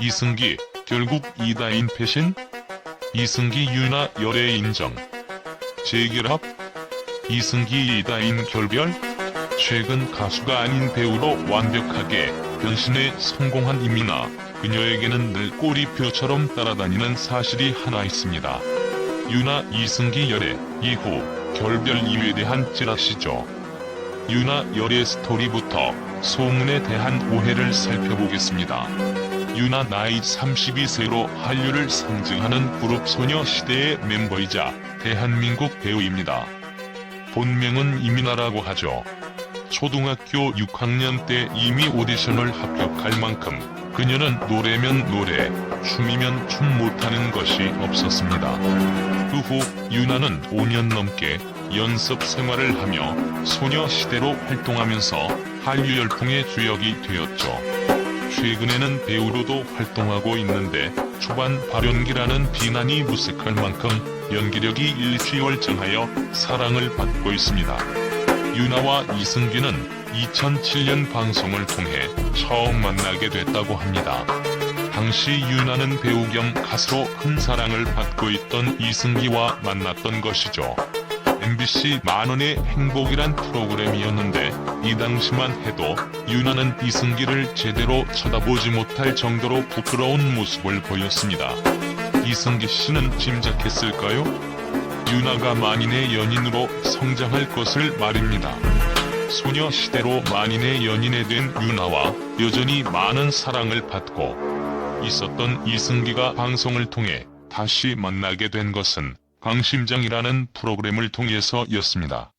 이승기, 결국 이다인 패신? 이승기 유나 열애 인정. 재결합? 이승기 이다인 결별? 최근 가수가 아닌 배우로 완벽하게 변신에 성공한 이민아, 그녀에게는 늘 꼬리표처럼 따라다니는 사실이 하나 있습니다. 유나 이승기 열애 이후 결별 이유에 대한 찌라시죠. 유나 열애 스토리부터 소문에 대한 오해를 살펴보겠습니다. 유나 나이 32세로 한류를 상징하는 그룹 소녀시대의 멤버이자 대한민국 배우입니다. 본명은 이민아라고 하죠. 초등학교 6학년 때 이미 오디션을 합격할 만큼 그녀는 노래면 노래, 춤이면 춤 못하는 것이 없었습니다. 그 후 유나는 5년 넘게 연습 생활을 하며 소녀시대로 활동하면서 한류 열풍의 주역이 되었죠. 최근에는 배우로도 활동하고 있는데 초반 발연기라는 비난이 무색할 만큼 연기력이 일취월장하여 사랑을 받고 있습니다. 유나와 이승기는 2007년 방송을 통해 처음 만나게 됐다고 합니다. 당시 유나는 배우 겸 가수로 큰 사랑을 받고 있던 이승기와 만났던 것이죠. MBC 만원의 행복이란 프로그램이었는데 이 당시만 해도 유나는 이승기를 제대로 쳐다보지 못할 정도로 부끄러운 모습을 보였습니다. 이승기 씨는 짐작했을까요? 유나가 만인의 연인으로 성장할 것을 말입니다. 소녀시대로 만인의 연인이 된 유나와 여전히 많은 사랑을 받고 있었던 이승기가 방송을 통해 다시 만나게 된 것은 강심장이라는 프로그램을 통해서였습니다.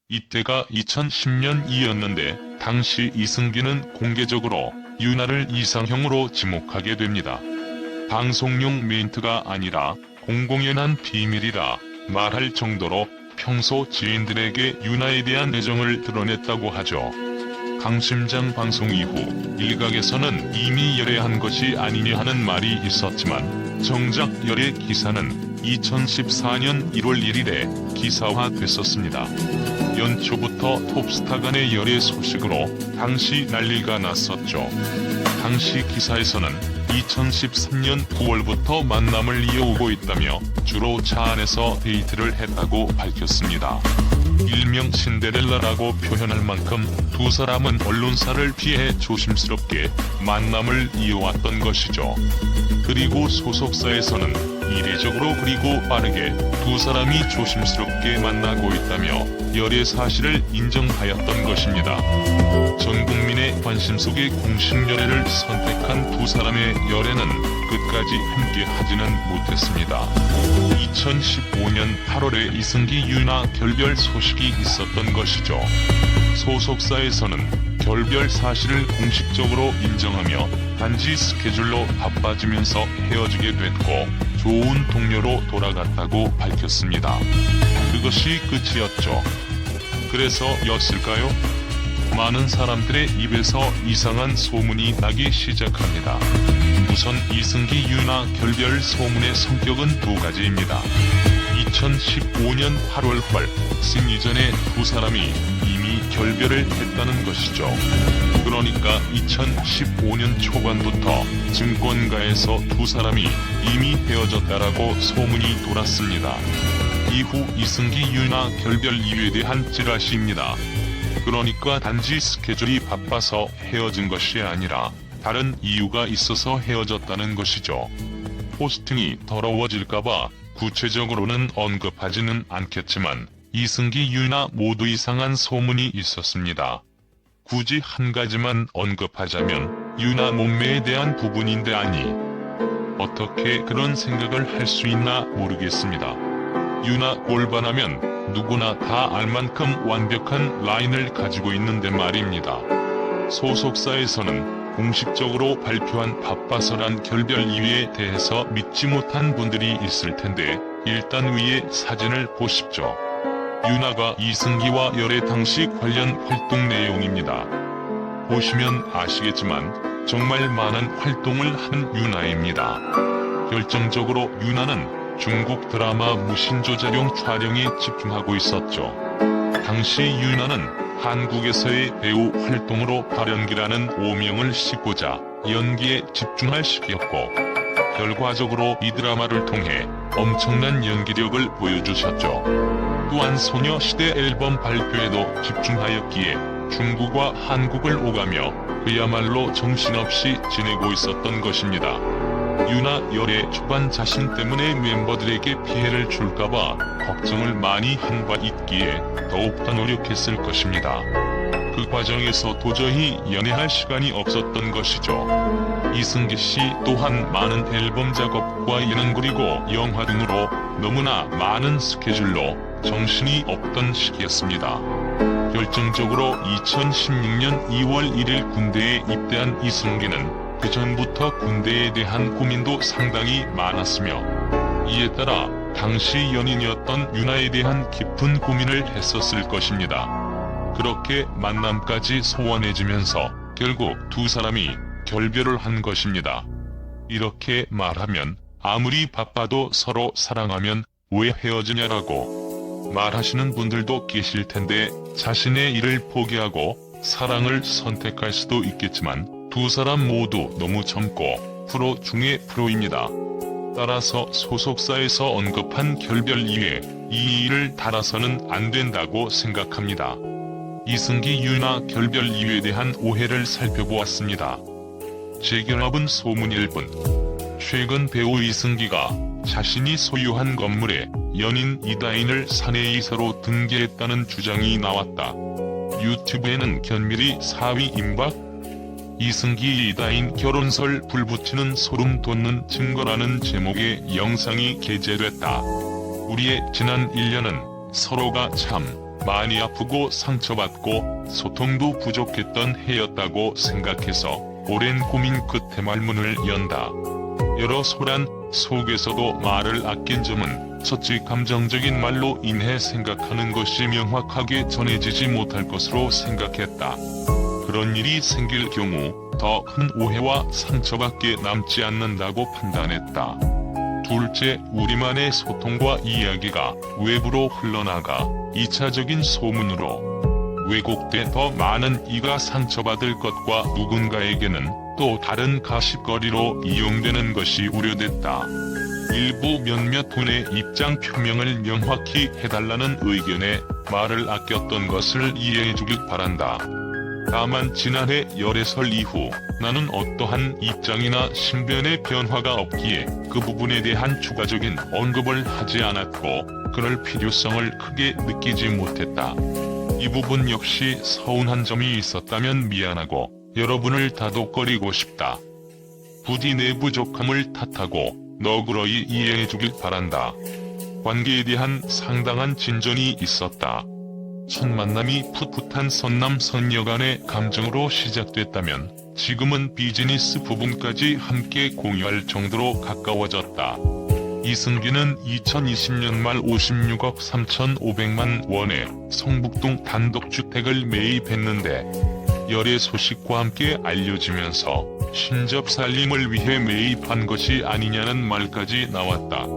이때가 2010년이었는데 당시 이승기는 공개적으로 유나를 이상형으로 지목하게 됩니다. 방송용 멘트가 아니라 공공연한 비밀이라 말할 정도로 평소 지인들에게 유나에 대한 애정을 드러냈다고 하죠. 강심장 방송 이후 일각에서는 이미 열애한 것이 아니냐 하는 말이 있었지만 정작 열애 기사는 2014년 1월 1일에 기사화됐었습니다. 연초부터 톱스타 간의 열애 소식으로 당시 난리가 났었죠. 당시 기사에서는 2013년 9월부터 만남을 이어오고 있다며 주로 차 안에서 데이트를 했다고 밝혔습니다. 일명 신데렐라라고 표현할 만큼 두 사람은 언론사를 피해 조심스럽게 만남을 이어왔던 것이죠. 그리고 소속사에서는 이례적으로 그리고 빠르게 두 사람이 조심스럽게 만나고 있다며 열애 사실을 인정하였던 것입니다. 전 국민의 관심 속에 공식 열애를 선택한 두 사람의 열애는 끝까지 함께 하지는 못했습니다. 2015년 8월에 이승기 유나 결별 소식이 있었던 것이죠. 소속사에서는 결별 사실을 공식적으로 인정하며 단지 스케줄로 바빠지면서 헤어지게 됐고 좋은 동료로 돌아갔다고 밝혔습니다. 그것이 끝이었죠. 그래서였을까요? 많은 사람들의 입에서 이상한 소문이 나기 시작합니다. 우선 이승기 유나 결별 소문의 성격은 두 가지입니다. 2015년 8월 훨씬 이전에 두 사람이 이미 결별을 했다는 것이죠. 그러니까 2015년 초반부터 증권가에서 두 사람이 이미 헤어졌다라고 소문이 돌았습니다. 이후 이승기 유나 결별 이유에 대한 찌라시입니다. 그러니까 단지 스케줄이 바빠서 헤어진 것이 아니라 다른 이유가 있어서 헤어졌다는 것이죠. 포스팅이 더러워질까봐 구체적으로는 언급하지는 않겠지만 이승기 유나 모두 이상한 소문이 있었습니다. 굳이 한 가지만 언급하자면 유나 몸매에 대한 부분인데 아니 어떻게 그런 생각을 할 수 있나 모르겠습니다. 유나 골반하면 누구나 다 알 만큼 완벽한 라인을 가지고 있는데 말입니다. 소속사에서는 공식적으로 발표한 바빠서란 결별 이유에 대해서 믿지 못한 분들이 있을 텐데 일단 위의 사진을 보십시오. 유나가 이승기와 열애 당시 관련 활동 내용입니다. 보시면 아시겠지만 정말 많은 활동을 한 유나입니다. 결정적으로 유나는 중국 드라마 무신조자룡 촬영에 집중하고 있었죠. 당시 유나는 한국에서의 배우 활동으로 발연기라는 오명을 싣고자 연기에 집중할 시기였고, 결과적으로 이 드라마를 통해 엄청난 연기력을 보여주셨죠. 또한 소녀시대 앨범 발표에도 집중하였기에 중국과 한국을 오가며 그야말로 정신없이 지내고 있었던 것입니다. 유나 열애 초반 자신 때문에 멤버들에게 피해를 줄까봐 걱정을 많이 한 바 있기에 더욱더 노력했을 것입니다. 그 과정에서 도저히 연애할 시간이 없었던 것이죠. 이승기 씨 또한 많은 앨범 작업과 예능 그리고 영화 등으로 너무나 많은 스케줄로 정신이 없던 시기였습니다. 결정적으로 2016년 2월 1일 군대에 입대한 이승기는 그 전부터 군대에 대한 고민도 상당히 많았으며, 이에 따라 당시 연인이었던 유나에 대한 깊은 고민을 했었을 것입니다. 그렇게 만남까지 소원해지면서 결국 두 사람이 결별을 한 것입니다. 이렇게 말하면 아무리 바빠도 서로 사랑하면 왜 헤어지냐라고 말하시는 분들도 계실 텐데, 자신의 일을 포기하고 사랑을 선택할 수도 있겠지만 두 사람 모두 너무 젊고 프로 중의 프로입니다. 따라서 소속사에서 언급한 결별 이외 이 일을 달아서는 안 된다고 생각합니다. 이승기 유나 결별 이유에 대한 오해를 살펴보았습니다. 재결합은 소문일 뿐. 최근 배우 이승기가 자신이 소유한 건물에 연인 이다인을 사내이사로 등기했다는 주장이 나왔다. 유튜브에는 견밀히 사위 임박? 이승기 이다인 결혼설 불붙이는 소름 돋는 증거라는 제목의 영상이 게재됐다. 우리의 지난 1년은 서로가 참 많이 아프고 상처받고 소통도 부족했던 해였다고 생각해서 오랜 고민 끝에 말문을 연다. 여러 소란 속에서도 말을 아낀 점은 첫째 감정적인 말로 인해 생각하는 것이 명확하게 전해지지 못할 것으로 생각했다. 그런 일이 생길 경우 더 큰 오해와 상처밖에 남지 않는다고 판단했다. 둘째, 우리만의 소통과 이야기가 외부로 흘러나가 2차적인 소문으로 왜곡돼 더 많은 이가 상처받을 것과 누군가에게는 또 다른 가십거리로 이용되는 것이 우려됐다. 일부 몇몇 분의 입장 표명을 명확히 해달라는 의견에 말을 아꼈던 것을 이해해주길 바란다. 다만 지난해 열애설 이후 나는 어떠한 입장이나 신변의 변화가 없기에 그 부분에 대한 추가적인 언급을 하지 않았고 그럴 필요성을 크게 느끼지 못했다. 이 부분 역시 서운한 점이 있었다면 미안하고 여러분을 다독거리고 싶다. 부디 내 부족함을 탓하고 너그러이 이해해주길 바란다. 관계에 대한 상당한 진전이 있었다. 첫 만남이 풋풋한 선남 선녀 간의 감정으로 시작됐다면 지금은 비즈니스 부분까지 함께 공유할 정도로 가까워졌다. 이승기는 2020년 말 56억 3,500만 원의 성북동 단독주택을 매입했는데 열애 소식과 함께 알려지면서 신접 살림을 위해 매입한 것이 아니냐는 말까지 나왔다.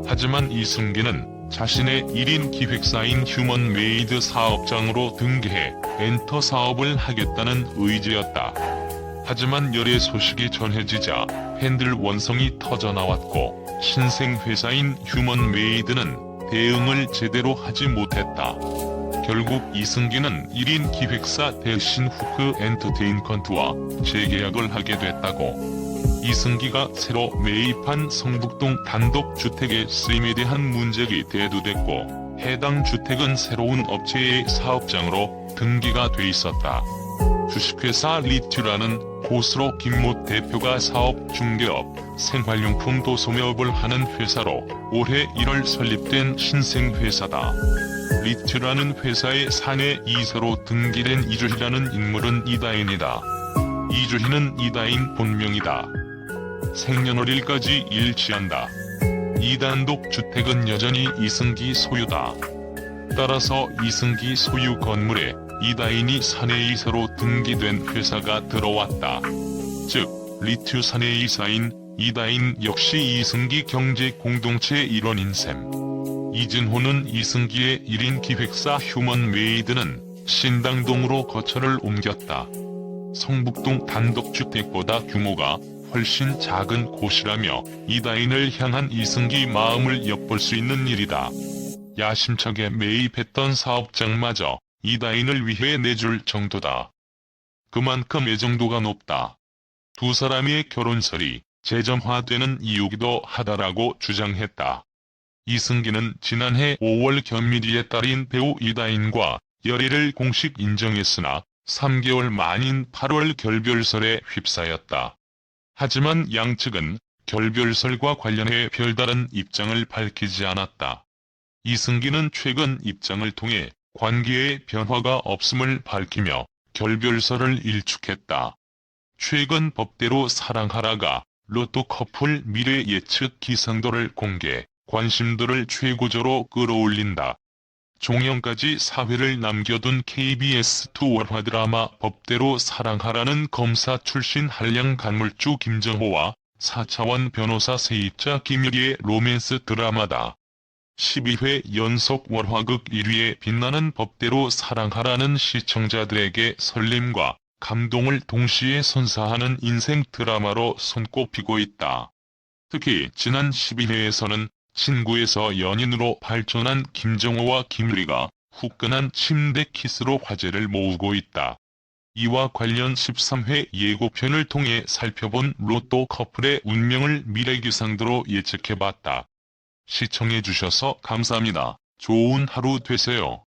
하지만 이승기는 자신의 1인 기획사인 휴먼메이드 사업장으로 등기해 엔터 사업을 하겠다는 의지였다. 하지만 열애 소식이 전해지자 팬들 원성이 터져나왔고 신생회사인 휴먼메이드는 대응을 제대로 하지 못했다. 결국 이승기는 1인 기획사 대신 후크 엔터테인먼트와 재계약을 하게 됐다고. 이승기가 새로 매입한 성북동 단독주택의 쓰임에 대한 문책이 대두됐고 해당 주택은 새로운 업체의 사업장으로 등기가 돼 있었다. 주식회사 리튜라는 고스로 김모 대표가 사업 중개업, 생활용품 도소매업을 하는 회사로 올해 1월 설립된 신생회사다. 리튜라는 회사의 사내 이사로 등기된 이주희라는 인물은 이다인이다. 이주희는 이다인 본명이다. 생년월일까지 일치한다. 이 단독 주택은 여전히 이승기 소유다. 따라서 이승기 소유 건물에 이다인이 사내이사로 등기된 회사가 들어왔다. 즉 리튜 사내이사인 이다인 역시 이승기 경제공동체 일원인 셈. 이진호는 이승기의 1인 기획사 휴먼메이드는 신당동으로 거처를 옮겼다. 성북동 단독주택보다 규모가 훨씬 작은 곳이라며 이다인을 향한 이승기 마음을 엿볼 수 있는 일이다. 야심차게 매입했던 사업장마저 이다인을 위해 내줄 정도다. 그만큼 애정도가 높다. 두 사람의 결혼설이 재점화되는 이유기도 하다라고 주장했다. 이승기는 지난해 5월 견미리의 딸인 배우 이다인과 열애를 공식 인정했으나 3개월 만인 8월 결별설에 휩싸였다. 하지만 양측은 결별설과 관련해 별다른 입장을 밝히지 않았다. 이승기는 최근 입장을 통해 관계에 변화가 없음을 밝히며 결별설을 일축했다. 최근 법대로 사랑하라가 로또 커플 미래 예측 기상도를 공개, 관심도를 최고조로 끌어올린다. 종영까지 사회를 남겨둔 KBS2 월화 드라마 법대로 사랑하라는 검사 출신 한량 간물주 김정호와 4차원 변호사 세입자 김유리의 로맨스 드라마다. 12회 연속 월화극 1위에 빛나는 법대로 사랑하라는 시청자들에게 설렘과 감동을 동시에 선사하는 인생 드라마로 손꼽히고 있다. 특히 지난 12회에서는 친구에서 연인으로 발전한 김정호와 김유리가 후끈한 침대 키스로 화제를 모으고 있다. 이와 관련 13회 예고편을 통해 살펴본 로또 커플의 운명을 미래기상도로 예측해봤다. 시청해주셔서 감사합니다. 좋은 하루 되세요.